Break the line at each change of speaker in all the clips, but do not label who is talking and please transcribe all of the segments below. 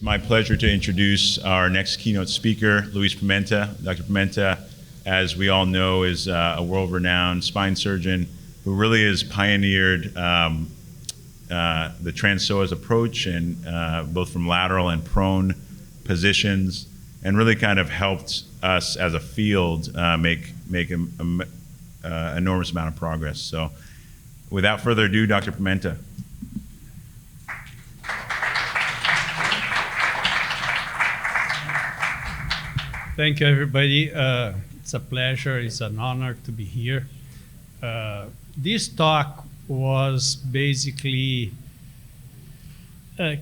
It's my pleasure to introduce our next keynote speaker, Luiz Pimenta. Dr. Pimenta, as we all know, is a world-renowned spine surgeon who really has pioneered the trans-psoas approach, and both from lateral and prone positions, and really kind of helped us as a field make an enormous amount of progress. So without further ado, Dr. Pimenta.
Thank you, everybody. It's a pleasure. It's an honor to be here. This talk was basically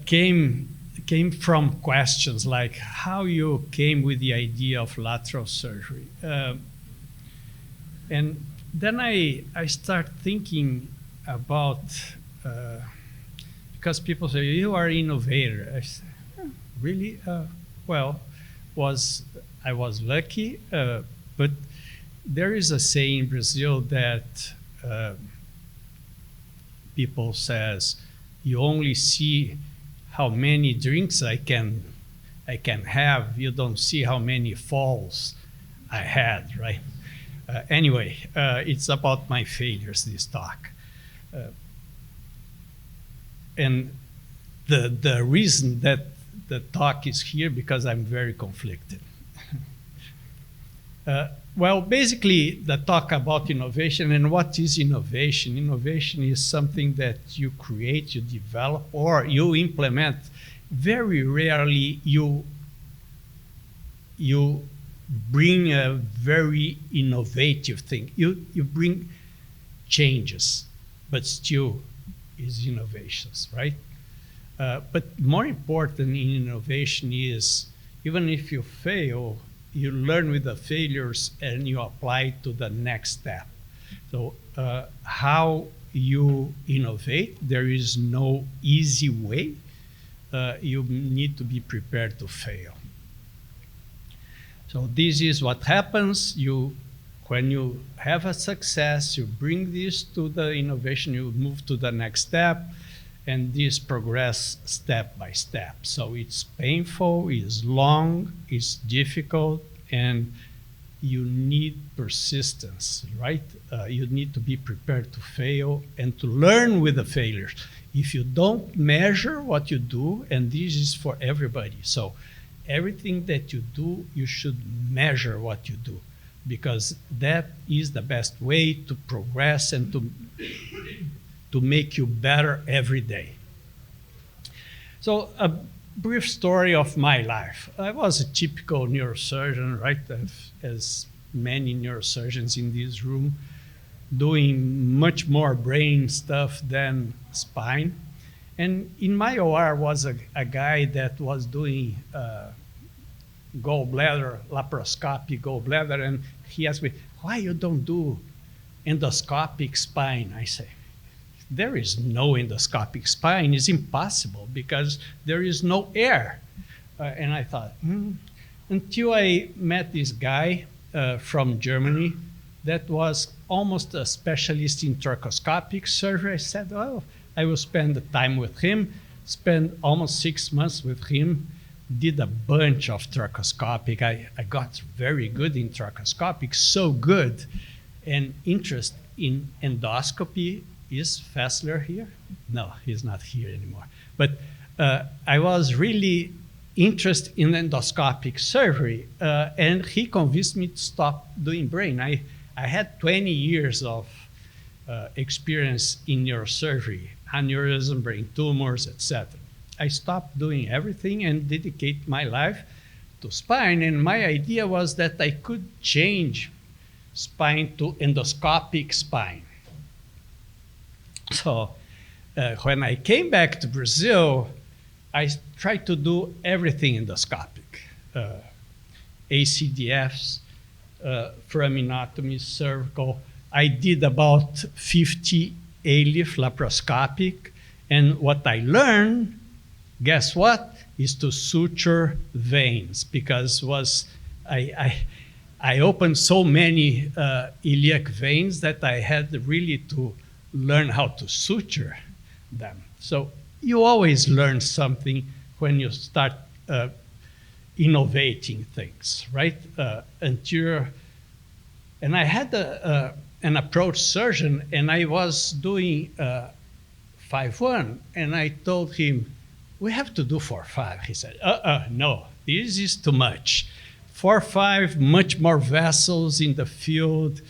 came from questions like how you came with the idea of lateral surgery. And then I start thinking about, because people say, you are an innovator. I say, oh, really? Well, I was lucky, but there is a saying in Brazil that people says, you only see how many drinks I can have. You don't see how many falls I had, right? Anyway, it's about my failures, this talk. And the reason that the talk is here, because I'm very conflicted. Well, basically, the talk about innovation, and what is innovation? Innovation is something that you create, you develop, or you implement. Very rarely you bring a very innovative thing. You bring changes, but still is innovations, right? But more important in innovation is, even if you fail, you learn with the failures and you apply to the next step. So how you innovate, there is no easy way. You need to be prepared to fail. So this is what happens. When you have a success, you bring this to the innovation, you move to the next step, and this progress step by step. So it's painful, it's long, it's difficult, and you need persistence, right? You need to be prepared to fail and to learn with the failures. If you don't measure what you do, and this is for everybody, so everything that you do, you should measure what you do, because that is the best way to progress and to make you better every day. So a brief story of my life. I was a typical neurosurgeon, right? As many neurosurgeons in this room, doing much more brain stuff than spine. And in my OR was a guy that was doing gallbladder, laparoscopic gallbladder, and he asked me, why you don't do endoscopic spine? I say, there is no endoscopic spine. It's impossible because there is no air. And I thought, until I met this guy from Germany that was almost a specialist in thoracoscopic surgery. I said, oh, I will spend the time with him, spend almost 6 months with him, did a bunch of thoracoscopic. I got very good in thoracoscopic, so good. And interest in endoscopy. Is Fessler here? No, he's not here anymore. But I was really interested in endoscopic surgery, and he convinced me to stop doing brain. I had 20 years of experience in neurosurgery, aneurysm, brain tumors, etc. I stopped doing everything and dedicate my life to spine, and my idea was that I could change spine to endoscopic spine. So when I came back to Brazil, I tried to do everything endoscopic. ACDFs, foraminotomy, cervical. I did about 50 ALIF laparoscopic. And what I learned, guess what, is to suture veins, because I opened so many iliac veins that I had really to learn how to suture them. So you always learn something when you start innovating things, right? And I had an approach surgeon, and I was doing 5-1, and I told him, we have to do 4-5. He said, no, this is too much. 4-5, much more vessels in the field.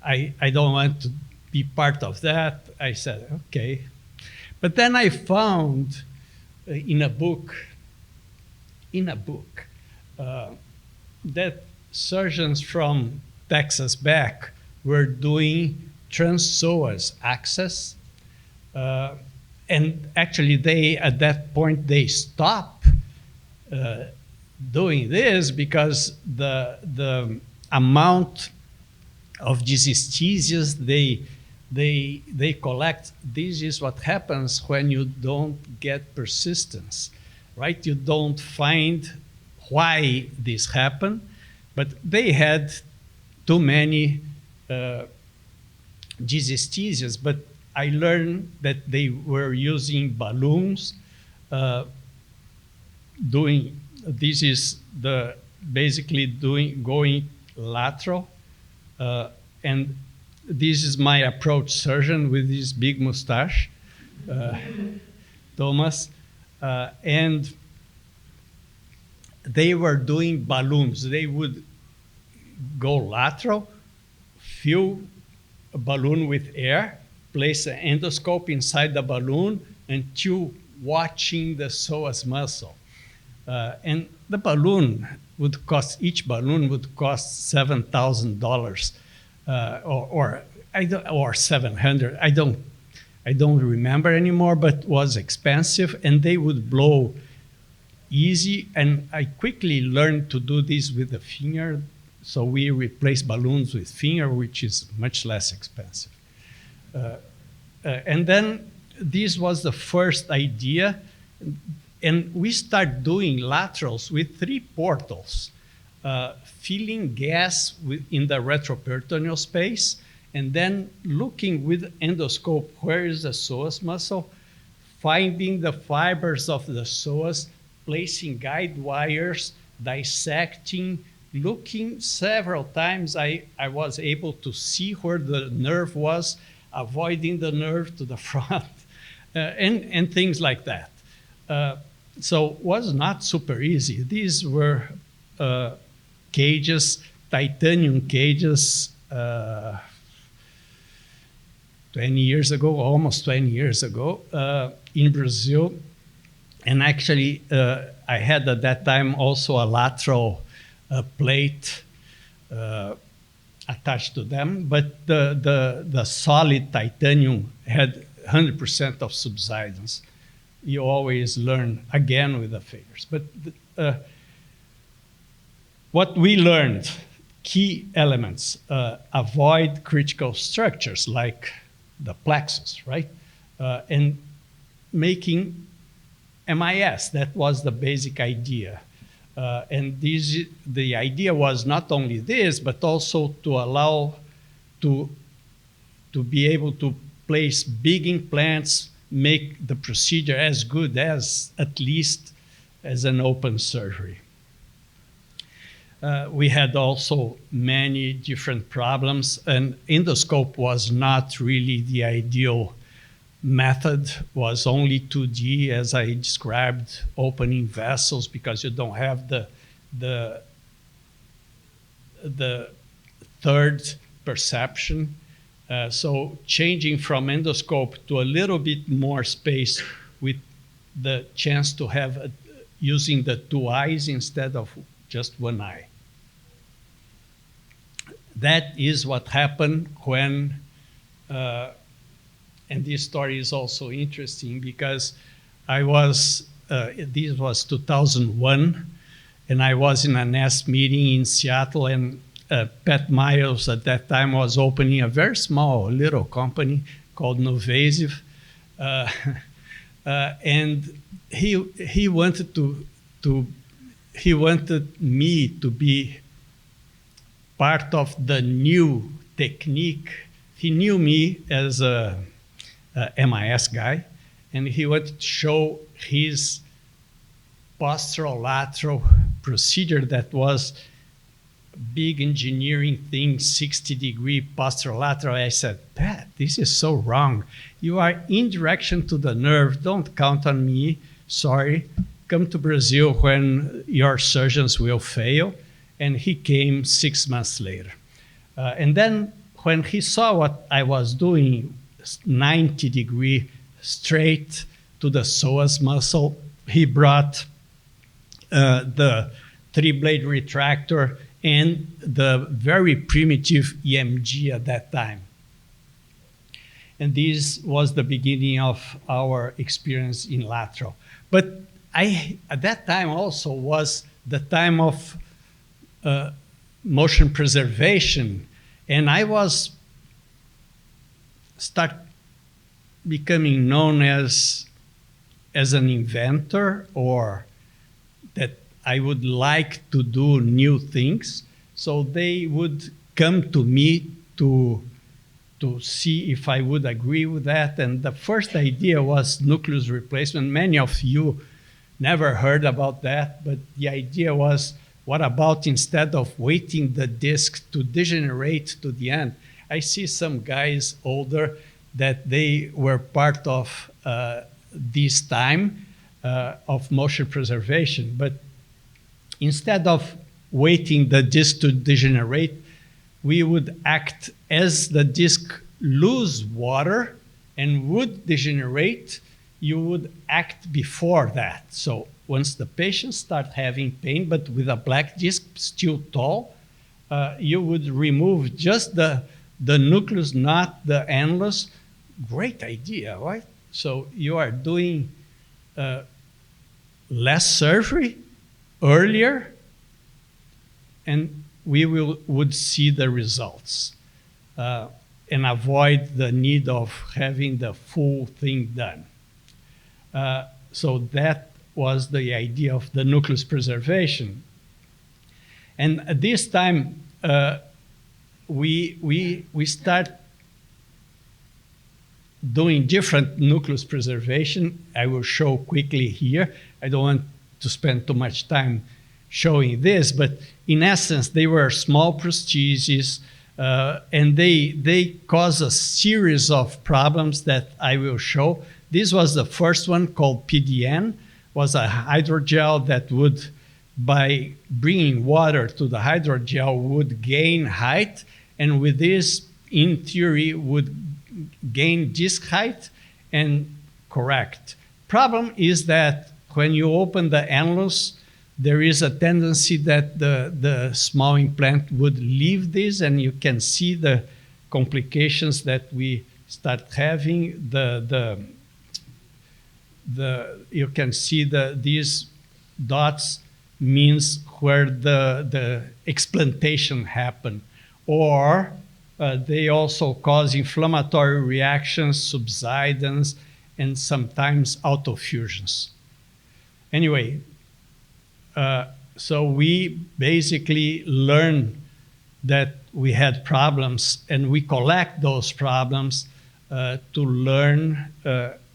I don't want to be part of that. I said, okay. But then I found in a book that surgeons from Texas back were doing trans-psoas access. And actually, at that point, they stopped doing this because the amount of dysesthesias they collect, this is what happens when you don't get persistence, right? You don't find why this happened, but they had too many dysesthesias. But I learned that they were using balloons, this is going lateral, and this is my approach surgeon with this big mustache, Thomas, and they were doing balloons. They would go lateral, fill a balloon with air, place an endoscope inside the balloon until watching the psoas muscle. And the balloon would cost, each balloon would cost $7,000 or $700. I don't remember anymore, but was expensive, and they would blow easy. And I quickly learned to do this with the finger. So we replace balloons with finger, which is much less expensive. And then this was the first idea. And we start doing laterals with 3 portals, filling gas in the retroperitoneal space, and then looking with endoscope where is the psoas muscle, finding the fibers of the psoas, placing guide wires, dissecting, looking several times. I was able to see where the nerve was, avoiding the nerve to the front, and things like that. So it was not super easy. These were cages, titanium cages, 20 years ago, almost 20 years ago, in Brazil. And actually, I had at that time also a lateral plate attached to them, but the solid titanium had 100% of subsidence. You always learn again with the failures. But what we learned, key elements, avoid critical structures like the plexus, right? And making MIS, that was the basic idea. And the idea was not only this, but also to allow to be able to place big implants, make the procedure as good as, at least, as an open surgery. We had also many different problems, and endoscope was not really the ideal method, was only 2D, as I described, opening vessels because you don't have the third perception. So changing from endoscope to a little bit more space with the chance to have using the 2 eyes instead of just 1 eye. That is what happened when, and this story is also interesting because this was 2001, and I was in a NASP meeting in Seattle, and Pat Miles at that time was opening a very small little company called Novasive, and he wanted me to be part of the new technique. He knew me as a MIS guy, and he wanted to show his posterolateral procedure that was big engineering thing, 60-degree posterolateral. I said, Pat, this is so wrong. You are in direction to the nerve. Don't count on me. Sorry. Come to Brazil when your surgeons will fail. And he came 6 months later. And then when he saw what I was doing, 90-degree straight to the psoas muscle, he brought the three-blade retractor and the very primitive EMG at that time. And this was the beginning of our experience in lateral. But at that time also was the time of motion preservation. And I was start becoming known as an inventor, or that I would like to do new things. So they would come to me to see if I would agree with that. And the first idea was nucleus replacement. Many of you never heard about that, but the idea was, what about instead of waiting the disc to degenerate to the end? I see some guys older that they were part of this time of motion preservation. But instead of waiting the disc to degenerate, we would act as the disc lose water and would degenerate, you would act before that. So once the patient start having pain, but with a black disc still tall, you would remove just the nucleus, not the annulus. Great idea, right? So you are doing less surgery earlier, and we would see the results and avoid the need of having the full thing done. So that was the idea of the nucleus preservation. And at this time, we start doing different nucleus preservation. I will show quickly here. I don't want to spend too much time showing this, but in essence, they were small prostheses, and they cause a series of problems that I will show. This was the first one, called PDN, was a hydrogel that would, by bringing water to the hydrogel, would gain height, and with this, in theory, would gain disc height and correct. Problem is that when you open the annulus, there is a tendency that the small implant would leave this, and you can see the complications that we start having. You can see these dots means where the explantation happened, or they also cause inflammatory reactions, subsidence, and sometimes autofusions. Anyway, so we basically learned that we had problems, and we collect those problems to learn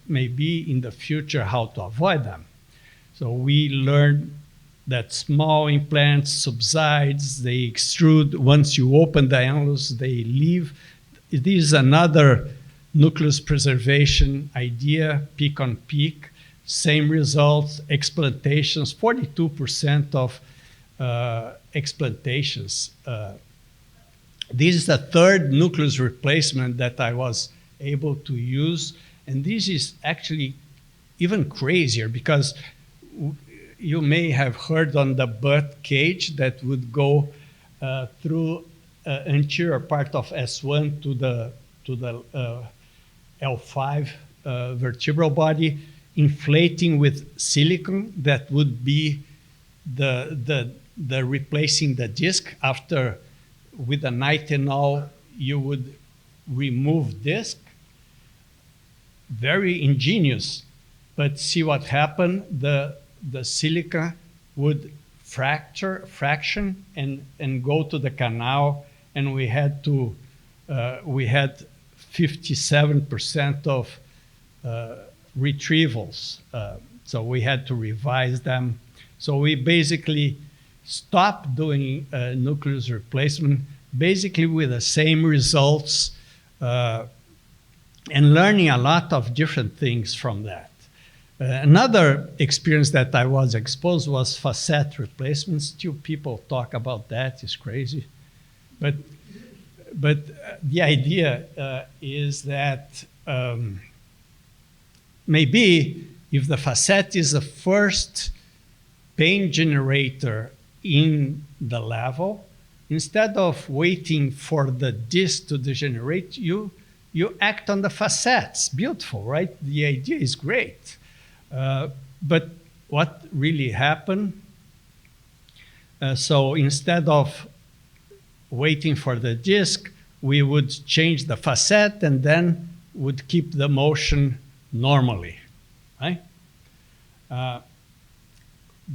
maybe in the future how to avoid them. So we learned that small implants subsides, they extrude. Once you open the annulus, they leave. This is another nucleus preservation idea, peak on peak. Same results, explantations, 42% of explantations. This is the third nucleus replacement that I was able to use. And this is actually even crazier, because you may have heard on the butt cage that would go through anterior part of S1 to the L5 vertebral body, inflating with silicone. That would be the replacing the disc. After, with a nitinol, you would remove disc. Very ingenious, but see what happened. The silica would fraction and go to the canal, and we had 57% of retrievals. So we had to revise them. So we basically stopped doing nucleus replacement, basically with the same results, and learning a lot of different things from that. Another experience that I was exposed was facet replacement. Still people talk about that, it's crazy. But the idea is that maybe if the facet is the first pain generator in the level, instead of waiting for the disc to degenerate, you act on the facets. Beautiful, right? The idea is great. But what really happened? So instead of waiting for the disc, we would change the facet and then would keep the motion normally, right?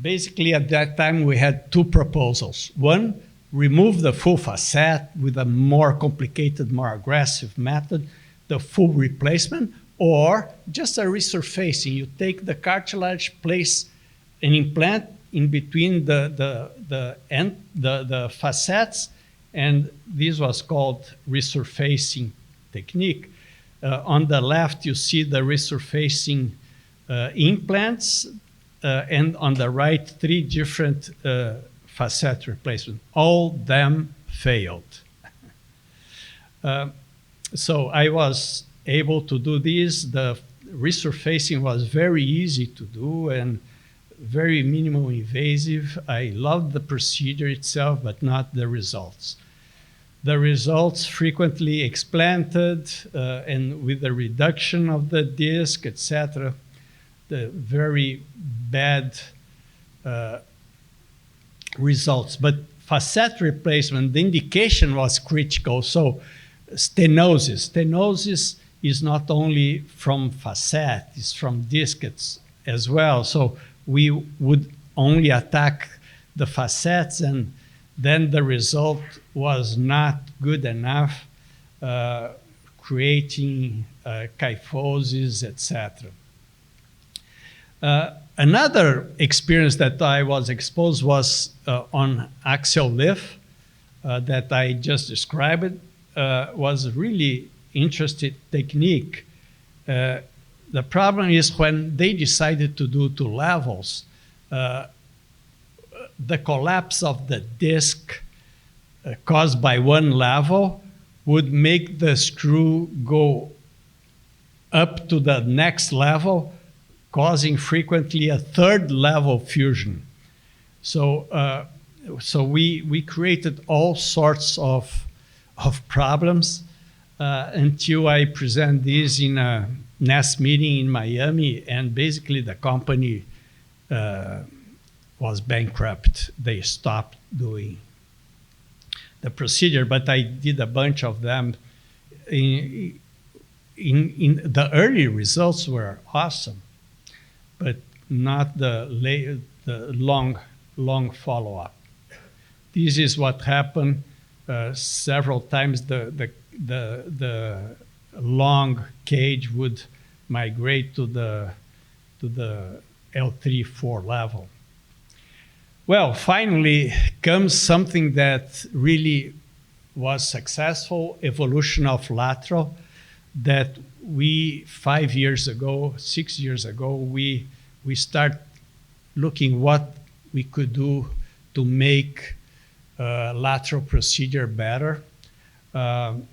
Basically, at that time, we had two proposals. One, remove the full facet with a more complicated, more aggressive method, the full replacement, or just a resurfacing. You take the cartilage, place an implant in between the facets, and this was called resurfacing technique. On the left, you see the resurfacing implants, and on the right, 3 different facet replacement. All them failed. So I was able to do this. The resurfacing was very easy to do and very minimally invasive. I loved the procedure itself, but not the results. The results frequently explanted and with the reduction of the disc, etc. The very bad results. But facet replacement, the indication was critical. So stenosis. Stenosis is not only from facet, it's from disc as well. So we would only attack the facets, and then the result was not good enough, creating kyphosis, etc. Another experience that I was exposed was on axial lift that I just described. Was really interesting technique. The problem is when they decided to do 2 levels, the collapse of the disc caused by 1 level would make the screw go up to the next level, causing frequently a 3rd level fusion. So, we created all sorts of problems until I present this in a NAS meeting in Miami, and basically the company was bankrupt. They stopped doing the procedure, but I did a bunch of them. In the early results were awesome, but not the long follow-up. This is what happened. Several times the long cage would migrate to the L3-4 level. Well, finally comes something that really was successful, evolution of lateral, that we 6 years ago, we start looking what we could do to make lateral procedure better. And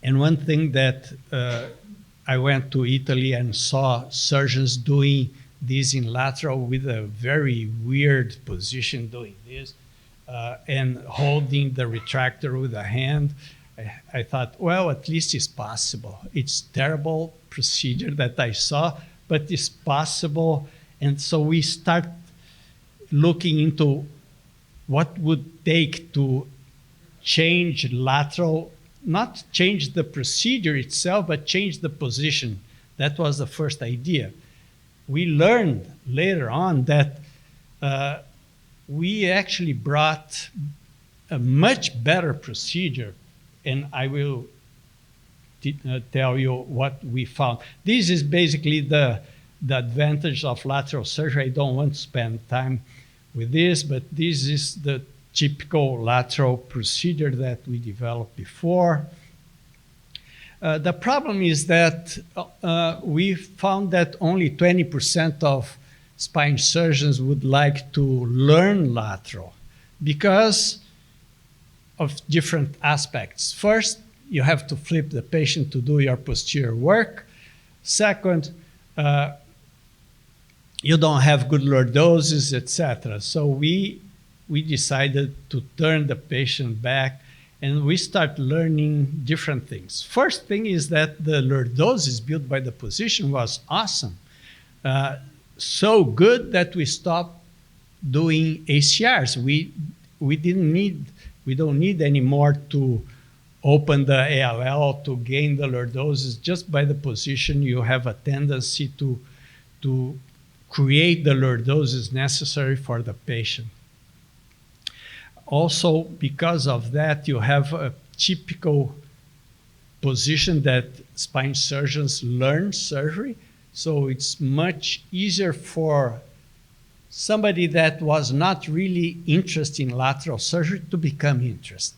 one thing that I went to Italy and saw surgeons doing this in lateral with a very weird position doing this and holding the retractor with a hand. I thought, well, at least it's possible. It's terrible procedure that I saw, but it's possible. And so we start looking into what would take to change lateral, not change the procedure itself, but change the position. That was the first idea. We learned later on that we actually brought a much better procedure, and I will tell you what we found. This is basically the the advantage of lateral surgery. I don't want to spend time with this, but this is the typical lateral procedure that we developed before. The problem is that we found that only 20% of spine surgeons would like to learn lateral because of different aspects. First, you have to flip the patient to do your posterior work. Second, you don't have good lordosis, etc. So we decided to turn the patient back, and we start learning different things. First thing is that the lordosis built by the physician was awesome. So good that we stopped doing ACRs. We don't need anymore to open the ALL to gain the lordosis. Just by the position, you have a tendency to create the lordosis necessary for the patient. Also, because of that, you have a typical position that spine surgeons learn surgery. So it's much easier for somebody that was not really interested in lateral surgery to become interested.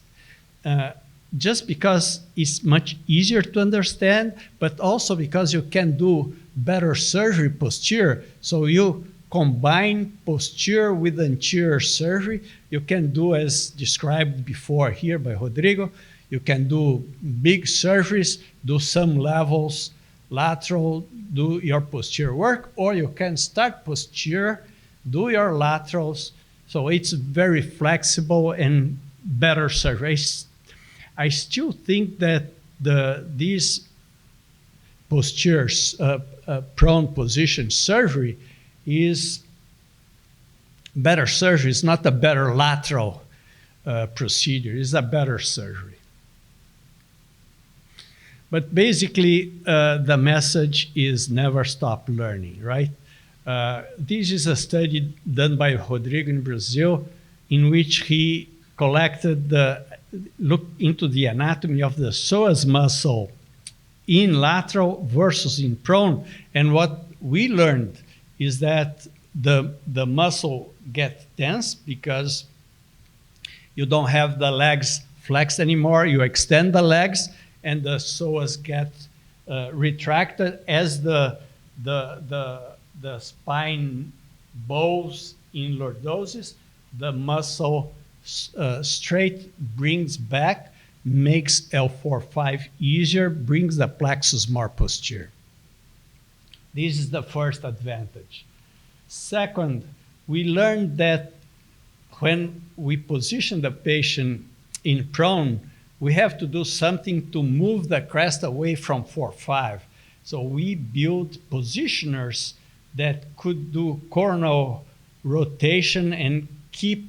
Just because it's much easier to understand, but also because you can do better surgery posterior. So you combine posterior with anterior surgery. You can do, as described before here by Rodrigo, you can do big surgeries, do some levels lateral, do your posterior work, or you can start posterior, do your laterals. So it's very flexible and better surgery. I still think that these posterior prone position surgery is better surgery. It's not a better lateral procedure. It's a better surgery. But basically, the message is never stop learning, right? This is a study done by Rodrigo in Brazil, in which he looked into the anatomy of the psoas muscle in lateral versus in prone. And what we learned is that the muscle gets tense because you don't have the legs flexed anymore. You extend the legs, and the psoas get retracted as the spine bows in lordosis. The muscle straight brings back, makes L4-5 easier, brings the plexus more posterior. This is the first advantage. Second, we learned that when we position the patient in prone, we have to do something to move the crest away from 4-5. So we built positioners that could do coronal rotation and keep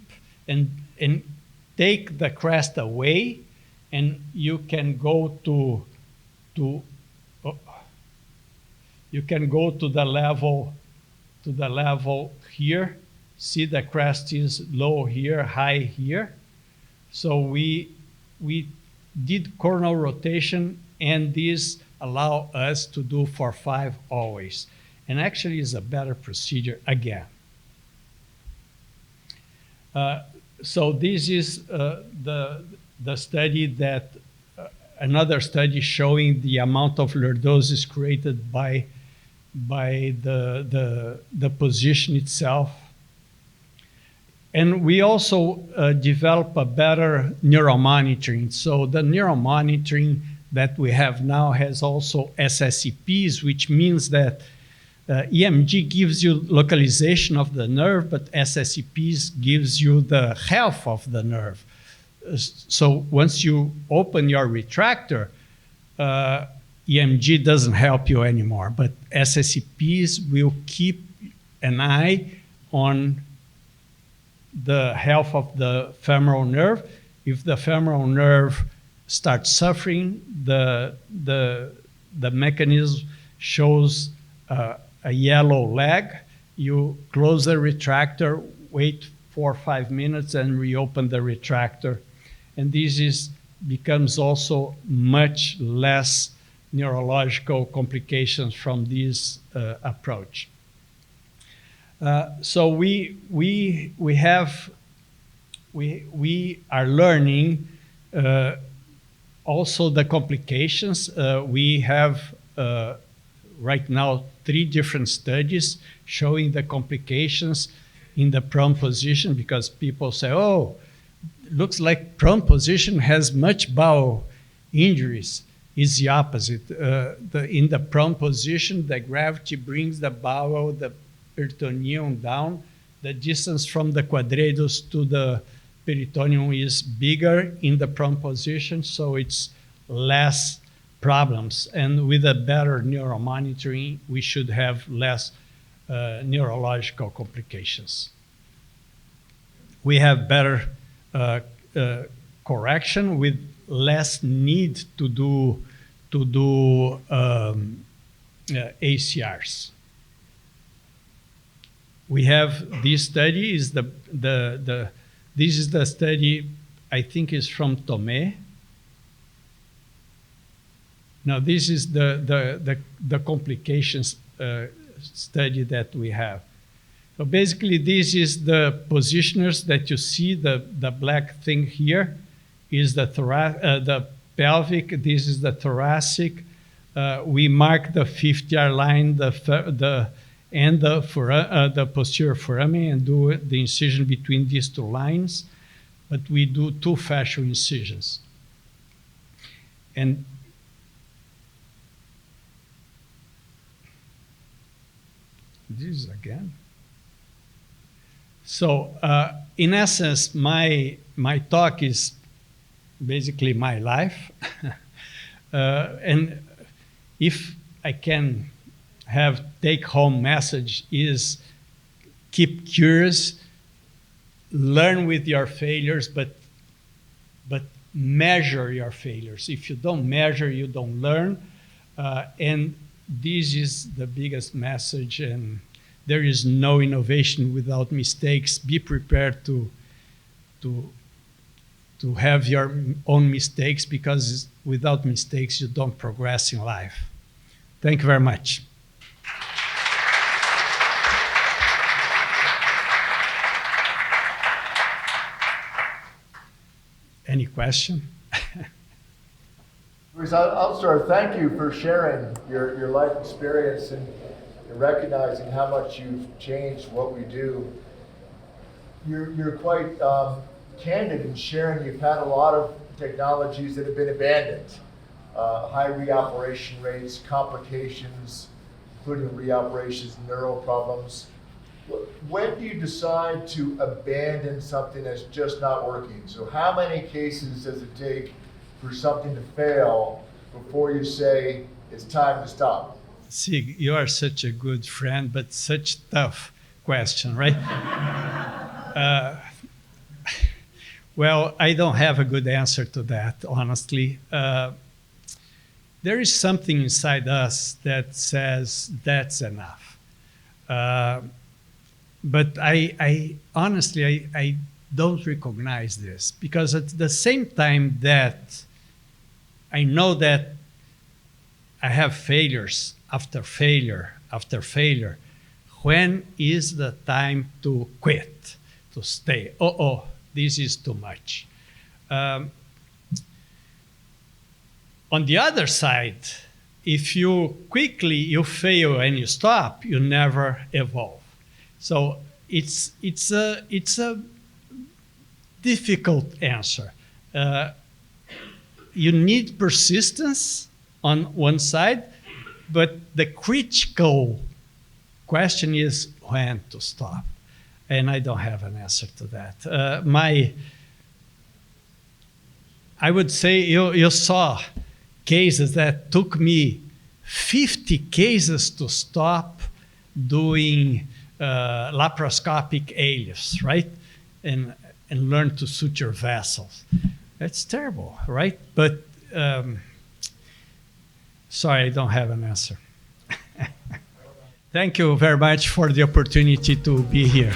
and take the crest away, and you can go to the level here. See, the crest is low here, high here. So we did coronal rotation, and this allow us to do 4-5 always. And actually is a better procedure again. So this is the study that, another study showing the amount of lordosis created by the position itself. And we also develop a better neuromonitoring. So the neuromonitoring that we have now has also SSEPs, which means that EMG gives you localization of the nerve, but SSEPs gives you the health of the nerve. So once you open your retractor, EMG doesn't help you anymore, but SSEPs will keep an eye on the health of the femoral nerve. If the femoral nerve starts suffering, the mechanism shows a yellow leg. You close the retractor, wait 4 or 5 minutes, and reopen the retractor. And this becomes also much less neurological complications from this approach. So we are learning also the complications. We have right now 3 different studies showing the complications in the prone position, because people say, oh, looks like prone position has much bowel injuries. It's the opposite. In the prone position, the gravity brings the bowel, the peritoneum down. The distance from the quadratus to the peritoneum is bigger in the prone position, so it's less problems. And with a better neuromonitoring, we should have less neurological complications. We have better correction with less need to do ACRs. We have this study is this is the study, I think is from Tomé. Now this is the complications study that we have. So basically this is the positioners that you see, the black thing here is the pelvic, this is the thoracic. We mark the 50R line, and the posterior foramen, and do the incision between these 2 lines, but we do 2 fascial incisions. And this again. So in essence, my talk is basically my life. And if I can have take-home message is keep curious, learn with your failures, but measure your failures. If you don't measure, you don't learn. And this is the biggest message, and there is no innovation without mistakes. Be prepared to have your own mistakes, because without mistakes, you don't progress in life. Thank you very much. Any question?
Luiz, I'll start. Thank you for sharing your life experience and recognizing how much you've changed what we do. You're quite candid in sharing you've had a lot of technologies that have been abandoned. High reoperation rates, complications, including reoperations, neural problems. When do you decide to abandon something that's just not working? So how many cases does it take for something to fail before you say it's time to stop?
Sig, you are such a good friend, but such tough question, right? Well, I don't have a good answer to that, honestly. There is something inside us that says that's enough. But I honestly don't recognize this, because at the same time that I know that I have failures after failure after failure, when is the time to quit, to stay? Oh, this is too much. On the other side, if you fail and you stop, you never evolve. So it's a difficult answer. You need persistence on one side, but the critical question is when to stop. And I don't have an answer to that. I would say you saw cases that took me 50 cases to stop doing laparoscopic ALIFs, right? And learn to suture vessels. That's terrible, right? But sorry, I don't have an answer. Thank you very much for the opportunity to be here.